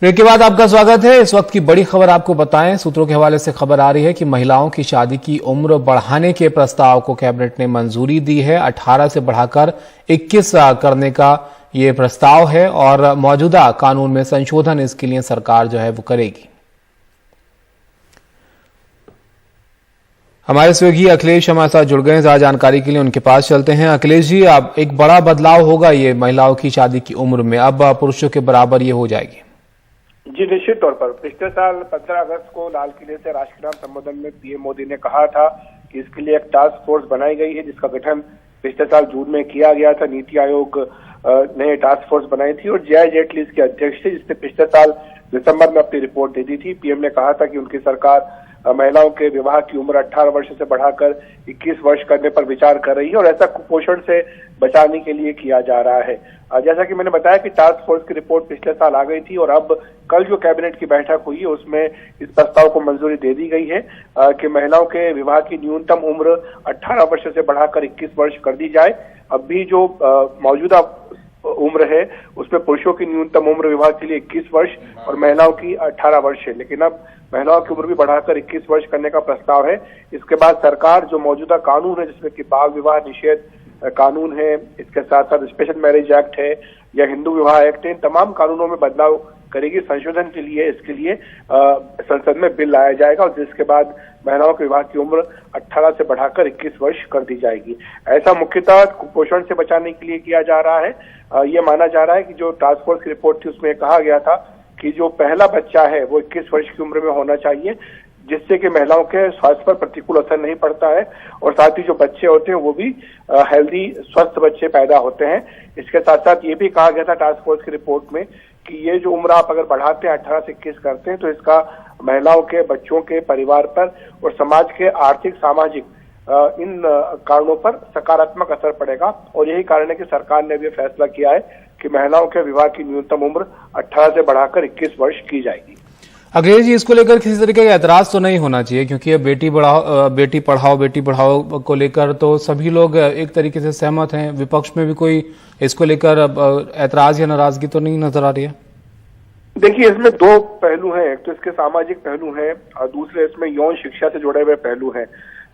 Break के बाद आपका स्वागत है। इस वक्त की बड़ी खबर आपको बताएं। सूत्रों के हवाले से खबर आ रही है कि महिलाओं की शादी की उम्र बढ़ाने के प्रस्ताव को कैबिनेट ने मंजूरी दी है। 18 से बढ़ाकर 21 करने का ये प्रस्ताव है और मौजूदा कानून में संशोधन इसके लिए सरकार जो है वो करेगी। हमारे सहयोगी अखिलेश हमारे साथ जुड़ गए हैं। ज्यादा जानकारी के लिए उनके पास चलते हैं। अखिलेश जी, अब एक बड़ा बदलाव होगा ये महिलाओं की शादी की उम्र में, अब पुरुषों के बराबर ये हो जाएगी। जी निश्चित तौर पर पिछले साल 15 अगस्त को लाल किले से राष्ट्रीय नाम संबोधन में पीएम मोदी ने कहा था कि इसके लिए एक टास्क फोर्स बनाई गई है, जिसका गठन पिछले साल जून में किया गया था। नीति आयोग ने टास्क फोर्स बनाई थी और जय जेटली इसके अध्यक्ष थे, जिसने पिछले साल दिसंबर में अपनी रिपोर्ट दे दी थी। पीएम ने कहा था कि उनकी सरकार महिलाओं के विवाह की उम्र 18 वर्ष से बढ़ाकर 21 वर्ष करने पर विचार कर रही है और ऐसा कुपोषण से बचाने के लिए किया जा रहा है। जैसा कि मैंने बताया कि टास्क फोर्स की रिपोर्ट पिछले साल आ गई थी और अब कल जो कैबिनेट की बैठक हुई है उसमें इस प्रस्ताव को मंजूरी दे दी गई है कि महिलाओं के विवाह की न्यूनतम उम्र 18 वर्ष से बढ़ाकर 21 वर्ष कर दी जाए। अब भी जो मौजूदा उम्र है उसमें पुरुषों की न्यूनतम उम्र विवाह के लिए 21 वर्ष और महिलाओं की 18 वर्ष है, लेकिन अब महिलाओं की उम्र भी बढ़ाकर 21 वर्ष करने का प्रस्ताव है। इसके बाद सरकार जो मौजूदा कानून है, जिसमें कि बाल विवाह निषेध कानून है, इसके साथ साथ स्पेशल मैरिज एक्ट है या हिंदू विवाह एक्ट है, इन तमाम कानूनों में बदलाव करेगी संशोधन के लिए। इसके लिए संसद में बिल लाया जाएगा और जिसके बाद महिलाओं के विवाह की उम्र 18 से बढ़ाकर 21 वर्ष कर दी जाएगी। ऐसा मुख्यतः कुपोषण से बचाने के लिए किया जा रहा है। ये माना जा रहा है कि जो टास्क फोर्स की रिपोर्ट थी उसमें कहा गया था कि जो पहला बच्चा है वो 21 वर्ष की उम्र में होना चाहिए, जिससे कि महिलाओं के स्वास्थ्य पर प्रतिकूल असर नहीं पड़ता है और साथ ही जो बच्चे होते हैं वो भी हेल्दी स्वस्थ बच्चे पैदा होते हैं। इसके साथ साथ ये भी कहा गया था टास्क फोर्स की रिपोर्ट में कि ये जो उम्र आप अगर बढ़ाते हैं 18 से 21 करते हैं तो इसका महिलाओं के, बच्चों के, परिवार पर और समाज के आर्थिक सामाजिक इन कारणों पर सकारात्मक असर पड़ेगा और यही कारण है कि सरकार ने भी फैसला किया है कि महिलाओं के विवाह की न्यूनतम उम्र 18 से बढ़ाकर 21 वर्ष की जाएगी। अखिलेश जी, इसको लेकर किसी तरीके का ऐतराज तो नहीं होना चाहिए, क्योंकि अब बेटी पढ़ाओ को लेकर तो सभी लोग एक तरीके से सहमत हैं। विपक्ष में भी कोई इसको लेकर ऐतराज या नाराजगी तो नहीं नजर आ रही है? देखिए, इसमें दो पहलू हैं। एक तो इसके सामाजिक पहलू हैं और दूसरे इसमें यौन शिक्षा से जुड़े हुए पहलू हैं।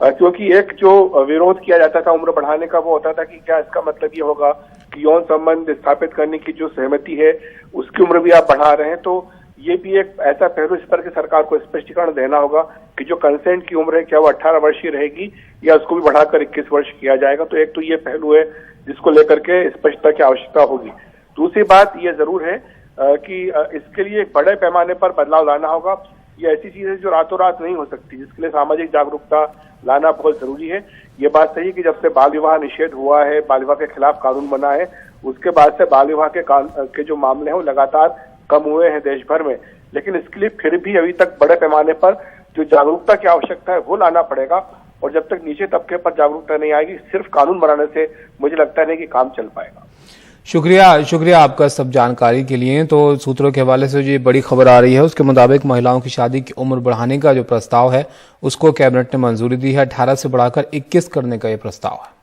क्योंकि एक जो विरोध किया जाता था उम्र बढ़ाने का वो होता था कि क्या इसका मतलब ये होगा कि यौन संबंध स्थापित करने की जो सहमति है उसकी उम्र भी आप बढ़ा रहे हैं। तो ये भी एक ऐसा पहलू इस पर कि सरकार को स्पष्टीकरण देना होगा कि जो कंसेंट की उम्र है क्या वो 18 वर्ष ही रहेगी या उसको भी बढ़ाकर 21 वर्ष किया जाएगा। तो एक तो ये पहलू है जिसको लेकर के स्पष्टता की आवश्यकता होगी। दूसरी बात ये जरूर है कि इसके लिए एक बड़े पैमाने पर बदलाव लाना होगा। ये ऐसी चीज है जो रातों रात नहीं हो सकती, जिसके लिए सामाजिक जागरूकता लाना बहुत जरूरी है। ये बात सही है कि जब से बाल विवाह निषेध हुआ है, बाल विवाह के खिलाफ कानून बना है, उसके बाद से बाल विवाह के जो मामले हैं वो लगातार कम हुए हैं देश भर में, लेकिन इसके लिए फिर भी अभी तक बड़े पैमाने पर जो जागरूकता की आवश्यकता है वो लाना पड़ेगा और जब तक नीचे तबके पर जागरूकता नहीं आएगी, सिर्फ कानून बनाने से मुझे लगता नहीं कि काम चल पाएगा। शुक्रिया आपका सब जानकारी के लिए। तो सूत्रों के हवाले से जो ये बड़ी खबर आ रही है उसके मुताबिक महिलाओं की शादी की उम्र बढ़ाने का जो प्रस्ताव है उसको कैबिनेट ने मंजूरी दी है। 18 से बढ़ाकर 21 करने का ये प्रस्ताव है।